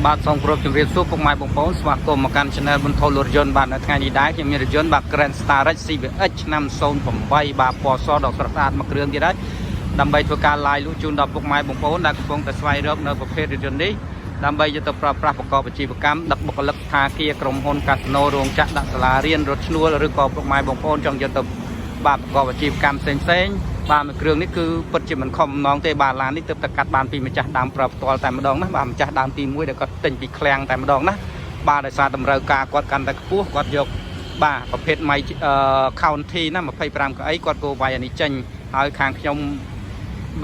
បាទសូមគោរពជម្រាបសួរពុកម៉ែបងប្អូនស្វាគមន៍មកកាន់ Channel បន្ថយរថយន្តបាទនៅថ្ងៃនេះដែរខ្ញុំមានរថយន្តបាទ Grand Star Rex CVX ឆ្នាំ08បាទពណ៌សដ៏ស្រស់ស្អាតមួយគ្រឿងទៀតហើយដើម្បីធ្វើការ live លក់ជូនដល់ពុកម៉ែបងប្អូនដែលកំពុងតែស្វែងរកនៅប្រភេទរថយន្តនេះដើម្បីយកទៅប្រើប្រាស់ប្រកបអាជីវកម្មដឹកបុគ្គលិកថាគារក្រុមហ៊ុនកាស៊ីណូរោងចក្រដាក់សាលារៀនរថឈ្នួលឬក៏ពុកម៉ែបងប្អូនចង់យកទៅបាទប្រកបអាជីវកម្មផ្សេងៗបាទមួយគ្រឿងនេះគឺពិតជាមិនខំម្ដងទេបាទឡាននេះទើបតែកាត់បានពីម្ចាស់ដើមប្រើផ្ទាល់តែម្ដងណាបាទម្ចាស់ដើមទី1ដែលគាត់ទិញពីឃ្លាំងតែម្ដងណាបាទដោយសារតម្រូវការគាត់កាន់តែខ្ពស់គាត់យកបាទប្រភេទ County ណា25កៅអីគាត់ក៏វាយអានេះចេញហើយខាងខ្ញុំ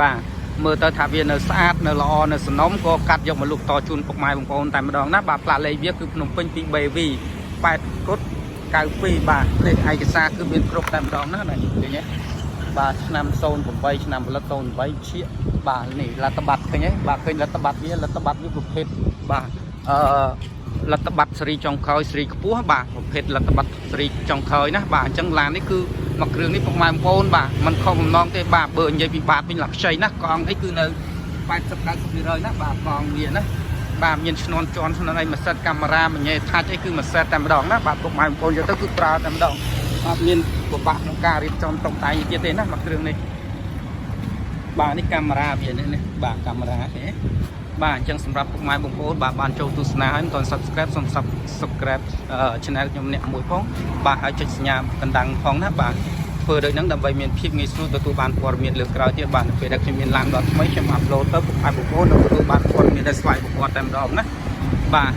បាទមើលទៅថាវានៅស្អាតនៅល្អនៅសំណុំក៏កាត់យកមកលក់តជូនពុកម៉ែបងប្អូនតែម្ដងណាបាទផ្លាកលេខវាគឺភ្នំពេញ 2BV 8គុត92បាទលេខឯកសារគឺមានគ្រប់តែម្ដងណាឃើញទេបាទឆ្នាំ08ឆ្នាំផលិត08ឈៀកបាទនេះលទ្ធបត្តិឃើញទេបាទឃើញលទ្ធបត្តិវាប្រភេទបាទលទ្ធបត្តិសេរីចុងក្រោយសេរីខ្ពស់បាទប្រភេទលទ្ធបត្តិសេរីចុងក្រោយណាបាទអញ្ចឹងឡាននេះគឺមកគ្រឿងនេះពុកម៉ែបងប្អូនបាទมันខុសបំណងទេបាទបើនិយាយពីបាតវិញឡាខ្ចីណាកង់អីគឺនៅ80-90% ណាបាទកង់វាណាបាទមានឈ្នន់ជន់ឈ្នន់អីមួយសេតកាមេរ៉ាមួយញ៉េថាច់អីគឺមួយសេតតែម្ដងណាបាទពុកម៉ែបងប្អូនយកទៅគឺប្រើតែម្ដងអត់មានពិបាកក្នុងការរៀបចំតុបតែងទៀតទេណាមកគ្រឿងនេះបាទនេះកាមេរ៉ាវានេះបាទកាមេរ៉ាទេបាទអញ្ចឹងសម្រាប់ពុកម៉ែបងប្អូនបាទបានចូលទស្សនាហើយមិនទាន់ Subscribe សូម Subscribe Channel ខ្ញុំអ្នកមួយផងបាទហើយចុចសញ្ញាកណ្ដឹងផងណាបាទធ្វើដូចហ្នឹងដើម្បីមានភាពងាយស្រួលទទួលបានព័ត៌មានលើក្រោយទៀតបាទពេលដែលខ្ញុំមានឡានដល់ថ្មីខ្ញុំ upload ទៅពុកម៉ែបងប្អូននឹងទទួលបានព័ត៌មានដែលស្វ័យប្រវត្តិតែម្ដងណាបាទ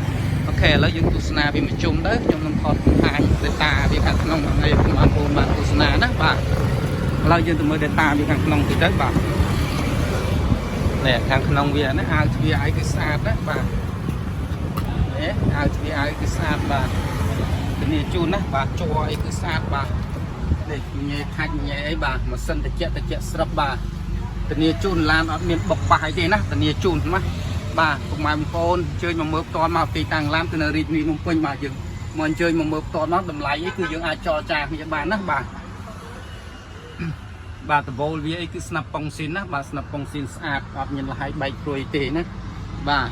អូខេឥឡូវយើងទស្សនាវាមួយជុំទៅខ្ញុំនឹងថតបង្ហាញ data វាខាងក្នុងឲ្យបងប្អូនបានទស្សនាណាបាទឥឡូវយើងទៅមើល data វាខាងក្នុងតិចទៅបាទនេះខាងក្នុងវាណាអាវទ្វារអីគឺស្អាតណាបាទនេះអាវទ្វារអីគឺស្អាតបាទធានាជូនណាបាទជ័រអីគឺស្អាតបាទនេះញ៉េខាច់ញ៉េអីបាទម៉ាស៊ីនតិចស្រាប់បាទធានាជូនឡានអត់មានបុកប៉ះអីទេណាធានាជូនណាបាទពុកម៉ែបងប្អូនអញ្ជើញមកមើលផ្ទាល់មកទីតាំងឡានគឺនៅរាជធានីភ្នំពេញបាទយើងមកអញ្ជើញមកមើលផ្ទាល់មកតម្លៃអីគឺយើងអាចចរចាគ្នាបានណាបាទបាទដបូលវាអីគឺស្នាប់ប៉ុងស៊ីនណាបាទស្នាប់ប៉ុងស៊ីនស្អាតអត់មានលហើយបែកព្រួយទេណាបាទ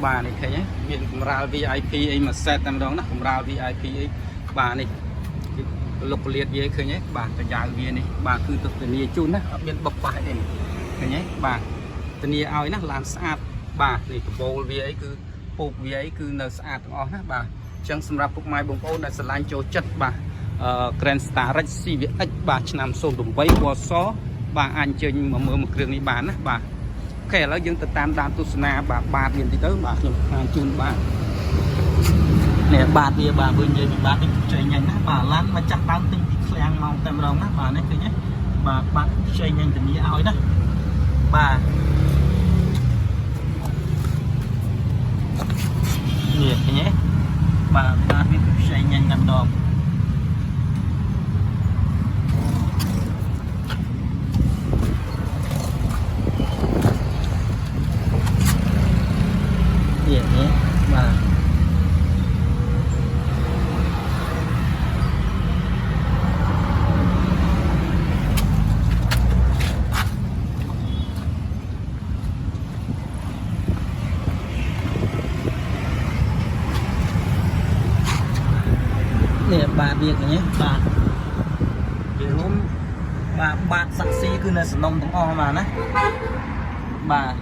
បាទនេះឃើញទេមានកម្រាល VIP អីមួយសេតតែម្ដងណាកម្រាល VIP អីបាទនេះលុកលៀតវាឃើញទេបាទកញ្ចៅវានេះបាទគឺទៅធានាជូនណាអត់មានបុកប៉ះទេឃើញទេបាទធានាឲ្យណាឡានស្អាតបាទនេះដបូលវាអីគឺពូកវាអីគឺនៅស្អាតទាំងអស់ណាបាទអញ្ចឹងសម្រាប់ពុកម៉ែបងប្អូនដែលស្រឡាញ់ចូលចិត្តបាទGrand Star Rex CVX បាទឆ្នាំ08ពណ៌សបាទអាចអញ្ជើញមកមើលមួយគ្រឿងនេះបានណាបាទអូខេឥឡូវយើងទៅតាមដានទស្សនាបាទវាបន្តិចទៅបាទខ្ញុំបានជូនបាទនេះបាទវាបាទបើនិយាយពីបាទនេះខ្ចីញ៉ាញ់ណាបាទឡានមកចាស់ដើមទិញពីឃ្លាំងមកតែម្ដងណាបាទនេះឃើញទេបាទខ្ចីញ៉ាញ់ធានាឲ្យណាបាទនេះឃើញទេបាទវាខ្ចីញ៉ាញ់តែម្ដងនេះបាទនេះបាទវាឃើញទេបាទវារួមបាទសាក់ស៊ីគឺនៅសំណុំទាំងអស់មកណាបាទ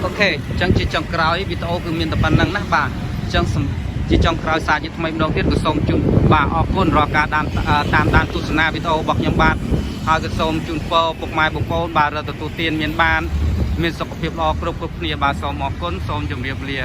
អូខេអញ្ចឹងជាចុងក្រោយវីដេអូគឺមានតែប៉ុណ្្នឹងណាបាទអញ្ចឹងជាចុងក្រោយសារជាថ្មីម្ដងទៀតក៏សូមជូនបាទអរគុណរាល់ការតាមដានទស្សនាវីដេអូរបស់ខ្ញុំបាទហើយក៏សូមជូនពរពុកម៉ែបងប្អូនបាទរកទទួលទានមានសុខភាពល្អគ្រប់គ្នាបាទសូមអរគុណសូមជម្រាបលា